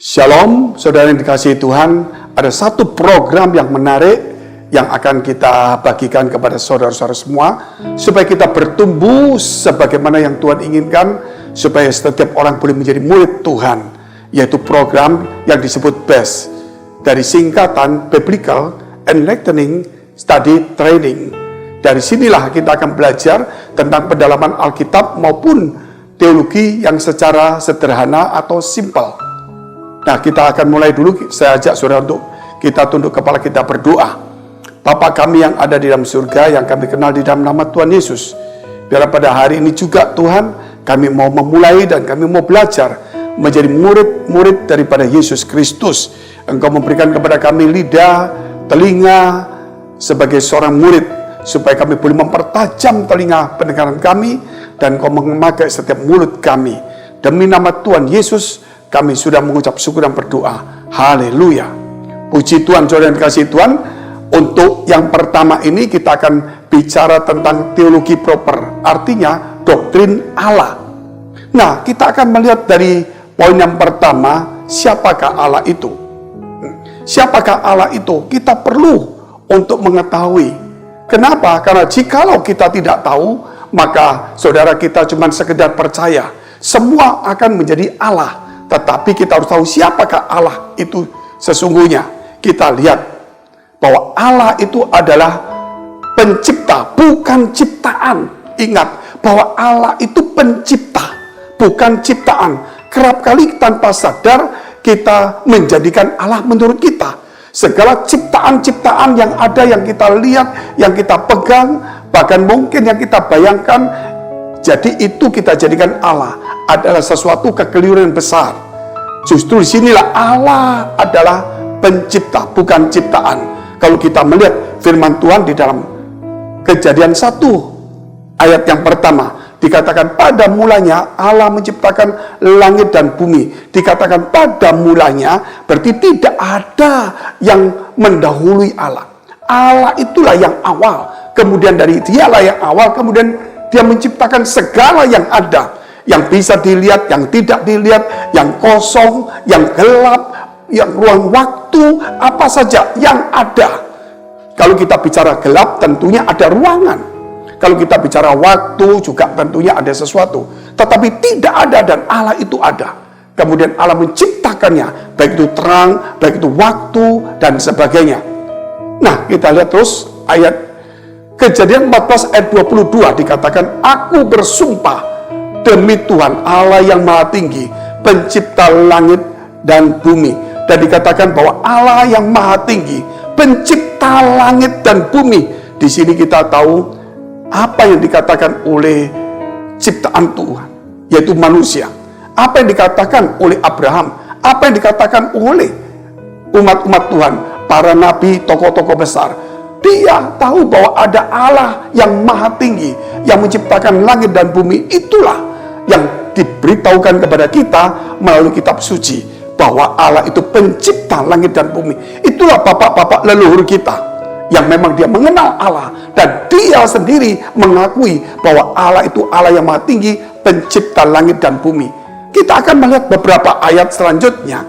Shalom, saudara yang dikasihi Tuhan. Ada satu program yang menarik yang akan kita bagikan kepada saudara-saudara semua, supaya kita bertumbuh sebagaimana yang Tuhan inginkan, supaya setiap orang boleh menjadi murid Tuhan, yaitu program yang disebut BES, dari singkatan Biblical Enlightening Study Training. Dari sinilah kita akan belajar tentang pendalaman Alkitab maupun teologi yang secara sederhana atau simpel. Nah, kita akan mulai dulu. Saya ajak saudara untuk kita tunduk kepala, kita berdoa. Bapa kami yang ada di dalam surga, yang kami kenal di dalam nama Tuhan Yesus, biar pada hari ini juga Tuhan, kami mau memulai dan kami mau belajar menjadi murid-murid daripada Yesus Kristus. Engkau memberikan kepada kami lidah, telinga sebagai seorang murid, supaya kami boleh mempertajam telinga pendengaran kami, dan Engkau memakai setiap mulut kami. Demi nama Tuhan Yesus, kami sudah mengucap syukur dan berdoa. Haleluya. Puji Tuhan, saudara yang dikasihi Tuhan. Untuk yang pertama ini kita akan bicara tentang teologi proper, artinya doktrin Allah. Nah, kita akan melihat dari poin yang pertama, siapakah Allah itu? Siapakah Allah itu? Kita perlu untuk mengetahui. Kenapa? Karena jikalau kita tidak tahu, maka saudara kita cuma sekedar percaya. Semua akan menjadi Allah. Tetapi kita harus tahu siapakah Allah itu sesungguhnya. Kita lihat bahwa Allah itu adalah pencipta, bukan ciptaan. Ingat bahwa Allah itu pencipta, bukan ciptaan. Kerap kali tanpa sadar kita menjadikan Allah menurut kita. Segala ciptaan-ciptaan yang ada, yang kita lihat, yang kita pegang, bahkan mungkin yang kita bayangkan, jadi itu kita jadikan Allah, adalah sesuatu kekeliruan besar. Justru disinilah Allah adalah pencipta, bukan ciptaan. Kalau kita melihat firman Tuhan di dalam Kejadian 1 ayat yang pertama, dikatakan pada mulanya Allah menciptakan langit dan bumi. Dikatakan pada mulanya, berarti tidak ada yang mendahului Allah. Allah itulah yang awal. Kemudian dari dialah yang awal, kemudian dia menciptakan segala yang ada, yang bisa dilihat, yang tidak dilihat, yang kosong, yang gelap, yang ruang waktu, apa saja yang ada. Kalau kita bicara gelap, tentunya ada ruangan. Kalau kita bicara waktu, juga tentunya ada sesuatu. Tetapi tidak ada, dan Allah itu ada. Kemudian Allah menciptakannya, baik itu terang, baik itu waktu, dan sebagainya. Nah, kita lihat terus ayat Kejadian 14 ayat 22, dikatakan, aku bersumpah demi Tuhan Allah yang maha tinggi, pencipta langit dan bumi. Dan dikatakan bahwa Allah yang maha tinggi, pencipta langit dan bumi. Di sini kita tahu apa yang dikatakan oleh ciptaan Tuhan, yaitu manusia. Apa yang dikatakan oleh Abraham, apa yang dikatakan oleh umat-umat Tuhan, para nabi, tokoh-tokoh besar. Dia tahu bahwa ada Allah yang maha tinggi, yang menciptakan langit dan bumi. Itulah yang diberitahukan kepada kita melalui kitab suci, bahwa Allah itu pencipta langit dan bumi. Itulah bapak-bapak leluhur kita, yang memang dia mengenal Allah, dan dia sendiri mengakui bahwa Allah itu Allah yang maha tinggi, pencipta langit dan bumi. Kita akan melihat beberapa ayat selanjutnya.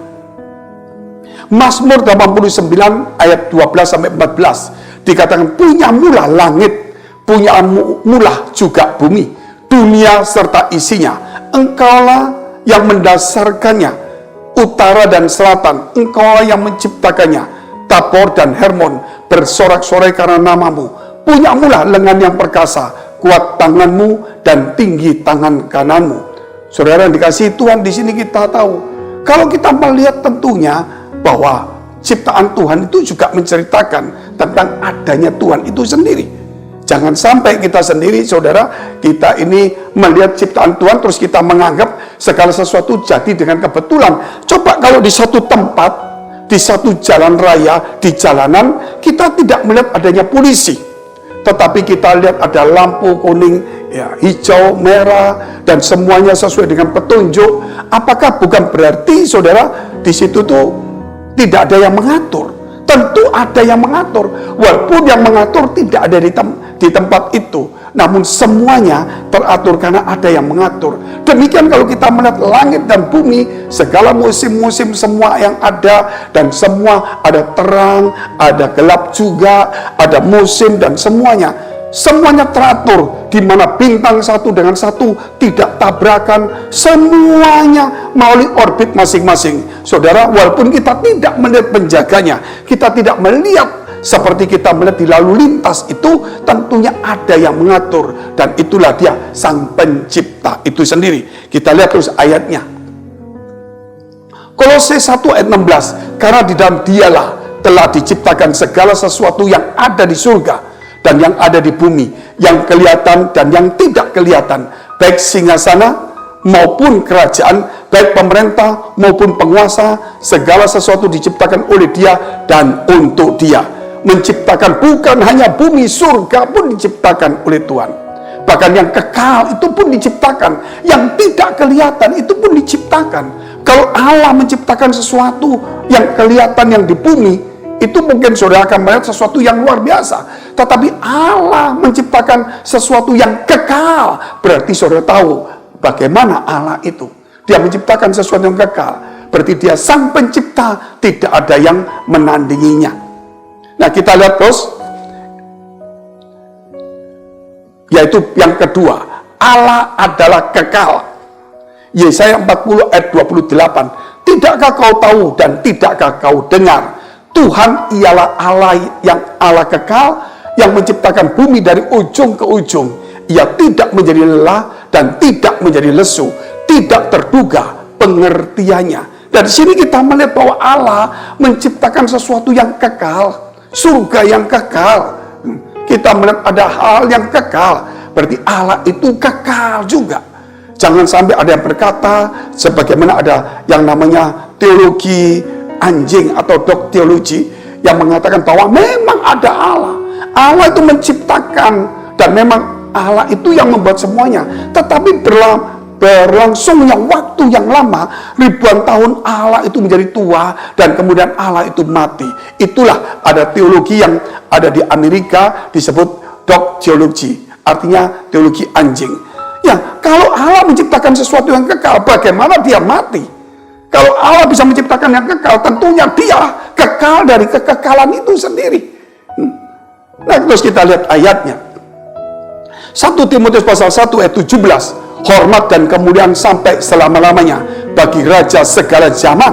Mazmur 89 ayat 12-14, dikatakan punya mula langit, punya mula juga bumi, dunia serta isinya. Engkaulah yang mendasarkannya, utara dan selatan, engkaulah yang menciptakannya. Tabor dan Hermon bersorak-sorai karena namamu. Punya mula lengan yang perkasa, kuat tanganmu dan tinggi tangan kananmu. Saudara yang dikasihi Tuhan, di sini kita tahu, kalau kita melihat tentunya bahwa ciptaan Tuhan itu juga menceritakan tentang adanya Tuhan itu sendiri. Jangan sampai kita sendiri, saudara, kita ini melihat ciptaan Tuhan, terus kita menganggap segala sesuatu jadi dengan kebetulan. Coba kalau di satu tempat, di satu jalan raya, di jalanan, kita tidak melihat adanya polisi, tetapi kita lihat ada lampu kuning, ya, hijau, merah, dan semuanya sesuai dengan petunjuk. Apakah bukan berarti, saudara, di situ tuh tidak ada yang mengatur? tentu ada yang mengatur. Walaupun yang mengatur tidak ada di tempat itu, namun semuanya teratur karena ada yang mengatur. Demikian kalau kita melihat langit dan bumi, segala musim-musim semua yang ada, dan semua ada terang, ada gelap juga, ada musim, dan semuanya teratur, di mana bintang satu dengan satu tidak tabrakan, semuanya melalui orbit masing-masing. Saudara, walaupun kita tidak melihat penjaganya, kita tidak melihat seperti kita melihat di lalu lintas itu, tentunya ada yang mengatur, dan itulah dia sang pencipta itu sendiri. Kita lihat terus ayatnya. Kolose 1 ayat 16, karena di dalam dialah telah diciptakan segala sesuatu yang ada di surga dan yang ada di bumi, yang kelihatan dan yang tidak kelihatan, baik singgasana maupun kerajaan, baik pemerintah maupun penguasa, segala sesuatu diciptakan oleh Dia dan untuk Dia. Menciptakan bukan hanya bumi, surga pun diciptakan oleh Tuhan. Bahkan yang kekal itu pun diciptakan, yang tidak kelihatan itu pun diciptakan. Kalau Allah menciptakan sesuatu yang kelihatan yang di bumi, itu mungkin saudara akan melihat sesuatu yang luar biasa. Tetapi Allah menciptakan sesuatu yang kekal, berarti saudara tahu bagaimana Allah itu. Dia menciptakan sesuatu yang kekal, berarti Dia sang pencipta, tidak ada yang menandinginya. Nah, kita lihat terus, yaitu yang kedua, Allah adalah kekal. Yesaya 40 ayat 28, tidakkah kau tahu dan tidakkah kau dengar? Tuhan ialah Allah yang Allah kekal, yang menciptakan bumi dari ujung ke ujung. Ia tidak menjadi lelah dan tidak menjadi lesu, tidak terduga pengertiannya. Dari sini kita melihat bahwa Allah menciptakan sesuatu yang kekal, surga yang kekal. Kita melihat ada hal yang kekal, berarti Allah itu kekal juga. Jangan sampai ada yang berkata, sebagaimana ada yang namanya teologi anjing atau dokteologi yang mengatakan bahwa memang ada Allah. Allah itu menciptakan, dan memang Allah itu yang membuat semuanya. Tetapi berlangsungnya waktu yang lama, ribuan tahun Allah itu menjadi tua, dan kemudian Allah itu mati. Itulah ada teologi yang ada di Amerika disebut dokteologi, artinya teologi anjing. Ya, kalau Allah menciptakan sesuatu yang kekal, bagaimana Dia mati? Kalau Allah bisa menciptakan yang kekal, tentunya Dia kekal dari kekekalan itu sendiri. Nah, terus kita lihat ayatnya. 1 Timotius pasal 1 ayat 17, hormat dan kemuliaan sampai selama-lamanya bagi Raja segala zaman,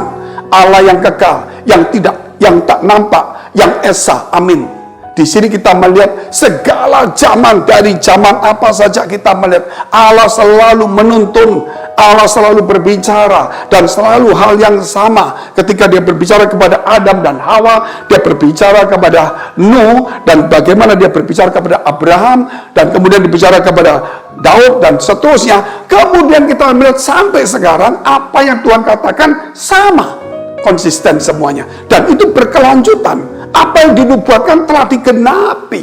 Allah yang kekal, yang tak nampak, yang esa. Amin. Di sini kita melihat segala zaman, dari zaman apa saja kita melihat Allah selalu menuntun, Allah selalu berbicara, dan selalu hal yang sama. Ketika Dia berbicara kepada Adam dan Hawa, Dia berbicara kepada Nuh, dan bagaimana Dia berbicara kepada Abraham, dan kemudian berbicara kepada Daud, dan seterusnya. Kemudian kita melihat sampai sekarang apa yang Tuhan katakan sama, konsisten semuanya, dan itu berkelanjutan. Apa yang dinubuatkan telah digenapi,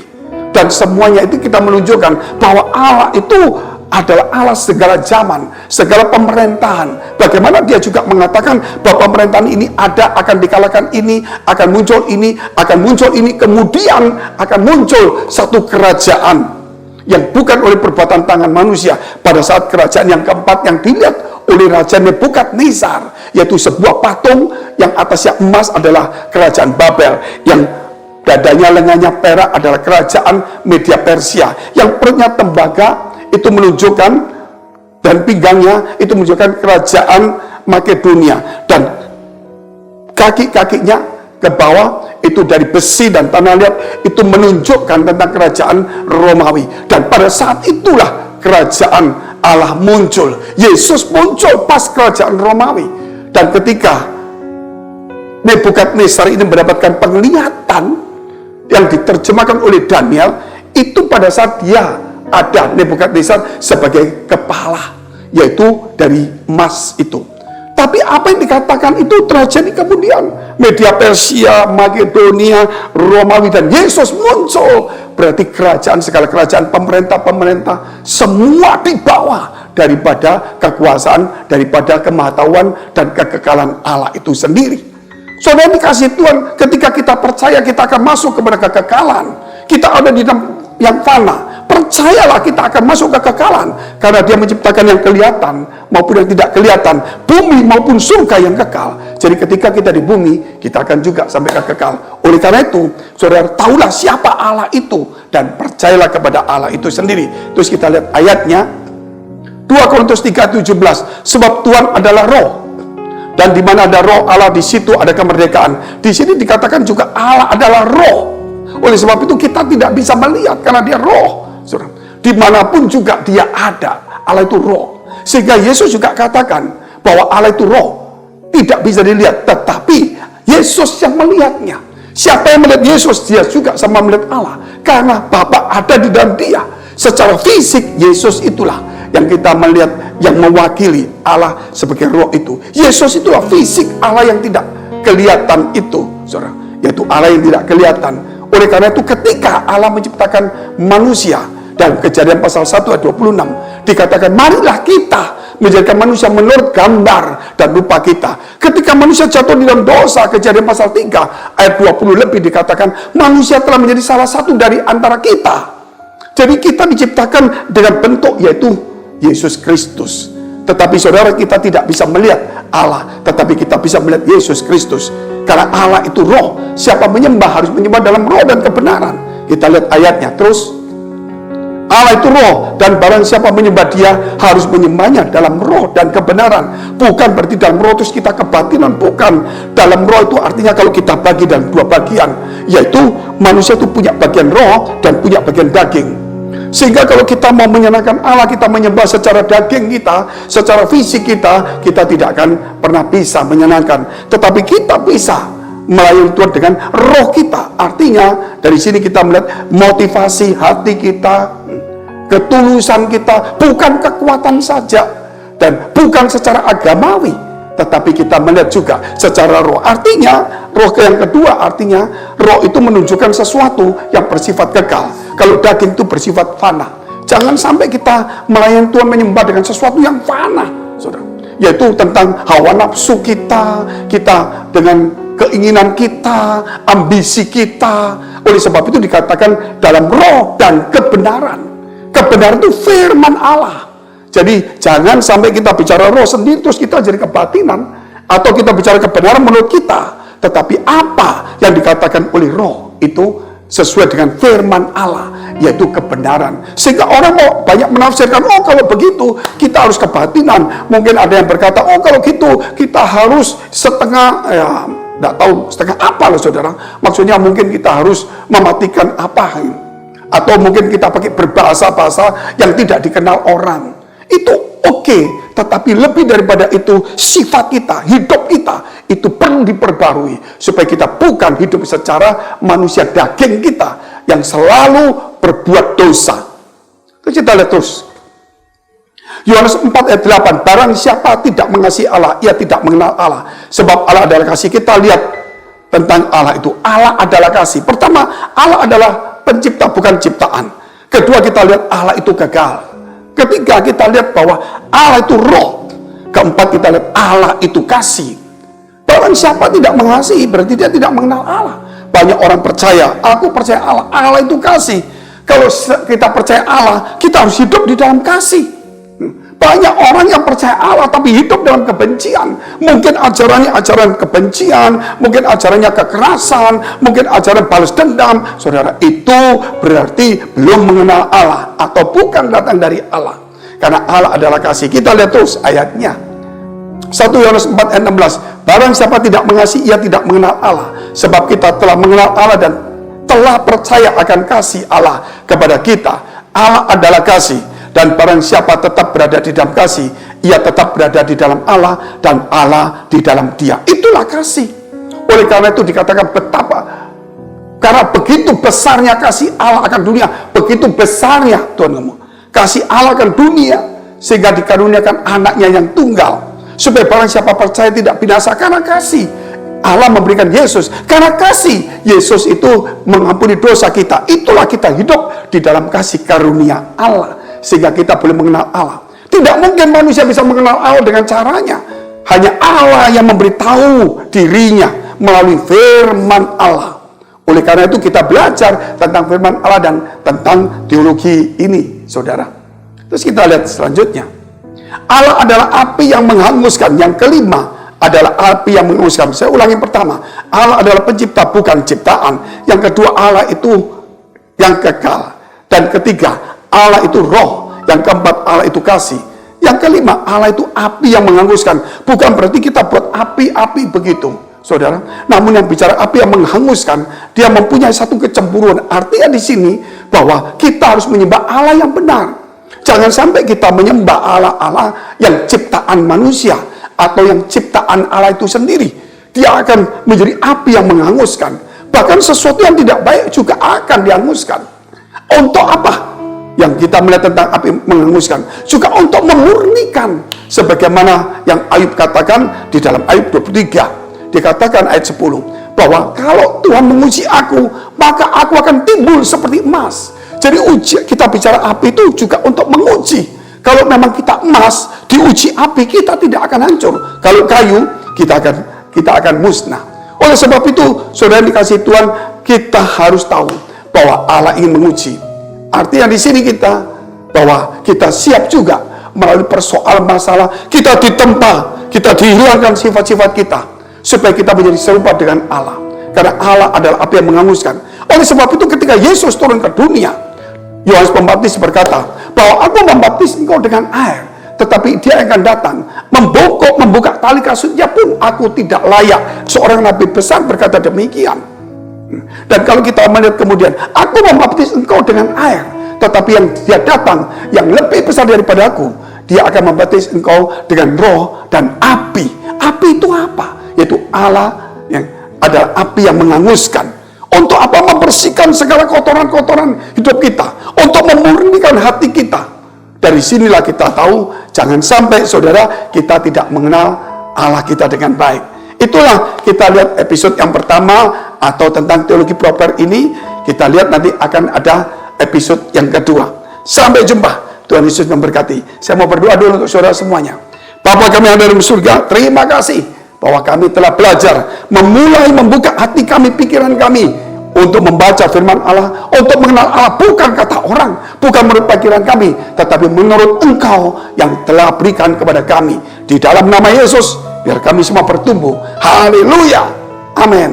dan semuanya itu kita menunjukkan bahwa Allah itu adalah Allah segala zaman, segala pemerintahan. Bagaimana Dia juga mengatakan bahwa pemerintahan ini ada, akan dikalahkan ini, akan muncul ini, akan muncul ini, kemudian akan muncul satu kerajaan yang bukan oleh perbuatan tangan manusia. Pada saat kerajaan yang keempat yang dilihat oleh Raja Nebukadnezar, yaitu sebuah patung yang atasnya emas adalah kerajaan Babel, yang dadanya lengannya perak adalah kerajaan Media Persia, yang perutnya tembaga itu menunjukkan, dan pinggangnya itu menunjukkan kerajaan Makedonia, dan kaki-kakinya ke bawah itu dari besi dan tanah liat, itu menunjukkan tentang kerajaan Romawi. Dan pada saat itulah kerajaan Allah muncul. Yesus muncul pas kerajaan Romawi. Dan ketika Nebukadnezar ini mendapatkan penglihatan yang diterjemahkan oleh Daniel, itu pada saat dia ada Nebukadnezar sebagai kepala, yaitu dari emas itu. Tapi apa yang dikatakan itu terjadi kemudian. Media Persia, Makedonia, Romawi, dan Yesus muncul. Berarti kerajaan, segala kerajaan, pemerintah-pemerintah, semua di bawah daripada kekuasaan, daripada kemahatauan dan kekekalan Allah itu sendiri. Saudara dikasih Tuhan, ketika kita percaya kita akan masuk kepada kekekalan. Kita ada di dalam yang fana. Percayalah kita akan masuk ke kekekalan. Karena Dia menciptakan yang kelihatan maupun yang tidak kelihatan. Bumi maupun surga yang kekal. Jadi ketika kita di bumi, kita akan juga sampai ke kekal. Oleh karena itu, saudara tahulah siapa Allah itu. Dan percayalah kepada Allah itu sendiri. Terus kita lihat ayatnya. 2 Korintus 3:17. Sebab Tuhan adalah roh. Dan di mana ada roh Allah, di situ ada kemerdekaan. Di sini dikatakan juga Allah adalah roh. Oleh sebab itu kita tidak bisa melihat karena Dia roh. Saudara, dimanapun juga Dia ada. Allah itu roh. Sehingga Yesus juga katakan bahwa Allah itu roh. Tidak bisa dilihat, tetapi Yesus yang melihatnya. Siapa yang melihat Yesus, dia juga sama melihat Allah. Karena Bapa ada di dalam Dia. Secara fisik, Yesus itulah yang kita melihat, yang mewakili Allah sebagai roh itu. Yesus itulah fisik Allah yang tidak kelihatan itu, saudara. Yaitu Allah yang tidak kelihatan. Oleh karena itu ketika Allah menciptakan manusia, dalam Kejadian pasal 1 ayat 26, dikatakan, marilah kita menjadikan manusia menurut gambar dan rupa kita. Ketika manusia jatuh di dalam dosa, Kejadian pasal 3 ayat 20 lebih dikatakan, manusia telah menjadi salah satu dari antara kita. Jadi kita diciptakan dengan bentuk yaitu Yesus Kristus. Tetapi saudara, kita tidak bisa melihat Allah, tetapi kita bisa melihat Yesus Kristus. Karena Allah itu roh. Siapa menyembah harus menyembah dalam roh dan kebenaran. Kita lihat ayatnya terus. Allah itu roh, dan barang siapa menyembah Dia harus menyembahnya dalam roh dan kebenaran. Bukan berarti dalam roh terus kita kebatinan, bukan. Dalam roh itu artinya kalau kita bagi dalam dua bagian, yaitu manusia itu punya bagian roh dan punya bagian daging. Sehingga kalau kita mau menyenangkan Allah, kita menyembah secara daging kita, secara fisik kita tidak akan pernah bisa menyenangkan. Tetapi kita bisa melayani Tuhan dengan roh kita. Artinya dari sini kita melihat motivasi hati kita, ketulusan kita, bukan kekuatan saja dan bukan secara agamawi, tetapi kita melihat juga secara roh. Artinya roh yang kedua, artinya roh itu menunjukkan sesuatu yang bersifat kekal. Kalau daging itu bersifat fana. Jangan sampai kita melayani Tuhan menyembah dengan sesuatu yang fana, saudara. Yaitu tentang hawa nafsu kita dengan keinginan kita, ambisi kita. Oleh sebab itu dikatakan dalam roh dan kebenaran. Kebenaran itu firman Allah. Jadi jangan sampai kita bicara roh sendiri terus kita jadi kebatinan, atau kita bicara kebenaran menurut kita. Tetapi apa yang dikatakan oleh roh itu sesuai dengan firman Allah, yaitu kebenaran. Sehingga orang mau banyak menafsirkan, oh kalau begitu kita harus kebatinan. Mungkin ada yang berkata, oh kalau gitu kita harus setengah, ya tidak tahu setengah apa loh saudara. Maksudnya mungkin kita harus mematikan apa, atau mungkin kita pakai berbahasa-bahasa yang tidak dikenal orang. Itu oke, tetapi lebih daripada itu, sifat kita, hidup kita, itu perlu diperbarui. Supaya kita bukan hidup secara manusia daging kita, yang selalu berbuat dosa. Kita lihat terus. Yohanes 4 ayat 8, barang siapa tidak mengasihi Allah, ia tidak mengenal Allah. Sebab Allah adalah kasih. Kita lihat tentang Allah itu. Allah adalah kasih. Pertama, Allah adalah pencipta, bukan ciptaan. Kedua, kita lihat Allah itu kekal. Ketiga, kita lihat bahwa Allah itu roh. Keempat, kita lihat Allah itu kasih. Barang siapa tidak mengasihi, berarti dia tidak mengenal Allah. Banyak orang percaya, aku percaya Allah, Allah itu kasih. Kalau kita percaya Allah, kita harus hidup di dalam kasih. Banyak orang yang percaya Allah tapi hidup dalam kebencian. Mungkin ajarannya ajaran kebencian, mungkin ajarannya kekerasan, mungkin ajaran balas dendam. Saudara, itu berarti belum mengenal Allah atau bukan datang dari Allah. Karena Allah adalah kasih. Kita lihat terus ayatnya. 1 Yohanes 4 ayat 16. Barang siapa tidak mengasihi, ia tidak mengenal Allah. Sebab kita telah mengenal Allah dan telah percaya akan kasih Allah kepada kita. Allah adalah kasih. Dan barang siapa tetap berada di dalam kasih, ia tetap berada di dalam Allah, dan Allah di dalam dia. Itulah kasih. Oleh karena itu dikatakan betapa, karena begitu besarnya kasih Allah akan dunia, begitu besarnya Tuhan ngomong, kasih Allah akan dunia, sehingga dikaruniakan anaknya yang tunggal, supaya barang siapa percaya tidak binasa. Karena kasih Allah memberikan Yesus. Karena kasih Yesus itu mengampuni dosa kita. Itulah kita hidup di dalam kasih karunia Allah, sehingga kita boleh mengenal Allah. Tidak mungkin manusia bisa mengenal Allah dengan caranya. Hanya Allah yang memberitahu dirinya melalui firman Allah. Oleh karena itu kita belajar tentang firman Allah dan tentang teologi ini, saudara. Terus kita lihat selanjutnya. Allah adalah api yang menghanguskan. Yang kelima adalah api yang menghanguskan. Saya ulangi pertama. Allah adalah pencipta, bukan ciptaan. Yang kedua, Allah itu yang kekal. Dan ketiga, Allah itu roh. Yang keempat, Allah itu kasih. Yang kelima, Allah itu api yang menghanguskan. Bukan berarti kita buat api-api begitu, saudara. Namun yang bicara api yang menghanguskan, dia mempunyai satu kecemburuan. Artinya di sini bahwa kita harus menyembah Allah yang benar. Jangan sampai kita menyembah Allah-Allah yang ciptaan manusia atau yang ciptaan Allah itu sendiri. Dia akan menjadi api yang menghanguskan. Bahkan sesuatu yang tidak baik juga akan dihanguskan. Untuk apa? Yang kita melihat tentang api menghanguskan juga untuk memurnikan, sebagaimana yang Ayub katakan di dalam Ayub 23. Dikatakan ayat 10 bahwa kalau Tuhan menguji aku, maka aku akan timbul seperti emas. Jadi kita bicara api itu juga untuk menguji. Kalau memang kita emas, diuji api, kita tidak akan hancur. Kalau kayu, kita akan musnah. Oleh sebab itu, saudara yang dikasihi Tuhan, kita harus tahu bahwa Allah ingin menguji. Artinya di sini bahwa kita siap juga melalui persoalan masalah, kita ditempa, kita dihilangkan sifat-sifat kita, supaya kita menjadi serupa dengan Allah. Karena Allah adalah api yang menghanguskan. Oleh sebab itu ketika Yesus turun ke dunia, Yohanes Pembaptis berkata bahwa aku membaptis engkau dengan air, tetapi dia akan datang membuka tali kasutnya pun aku tidak layak. Seorang nabi besar berkata demikian. Dan kalau kita melihat kemudian, aku membaptis engkau dengan air, tetapi yang dia datang yang lebih besar daripada aku, dia akan membaptis engkau dengan roh dan api. Api itu apa? Yaitu Allah yang adalah api yang menghanguskan. Untuk apa? Membersihkan segala kotoran-kotoran hidup kita, untuk memurnikan hati kita. Dari sinilah kita tahu, jangan sampai saudara kita tidak mengenal Allah kita dengan baik. Itulah kita lihat episode yang pertama atau tentang teologi proper ini. Kita lihat nanti akan ada episode yang kedua. Sampai jumpa. Tuhan Yesus memberkati. Saya mau berdoa dulu untuk saudara semuanya. Bapa kami yang ada di surga, terima kasih bahwa kami telah belajar memulai membuka hati kami, pikiran kami untuk membaca firman Allah, untuk mengenal Allah bukan kata orang, bukan menurut pikiran kami, tetapi menurut Engkau yang telah berikan kepada kami. Di dalam nama Yesus, biar kami semua bertumbuh. Haleluya. Amin.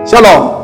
Shalom.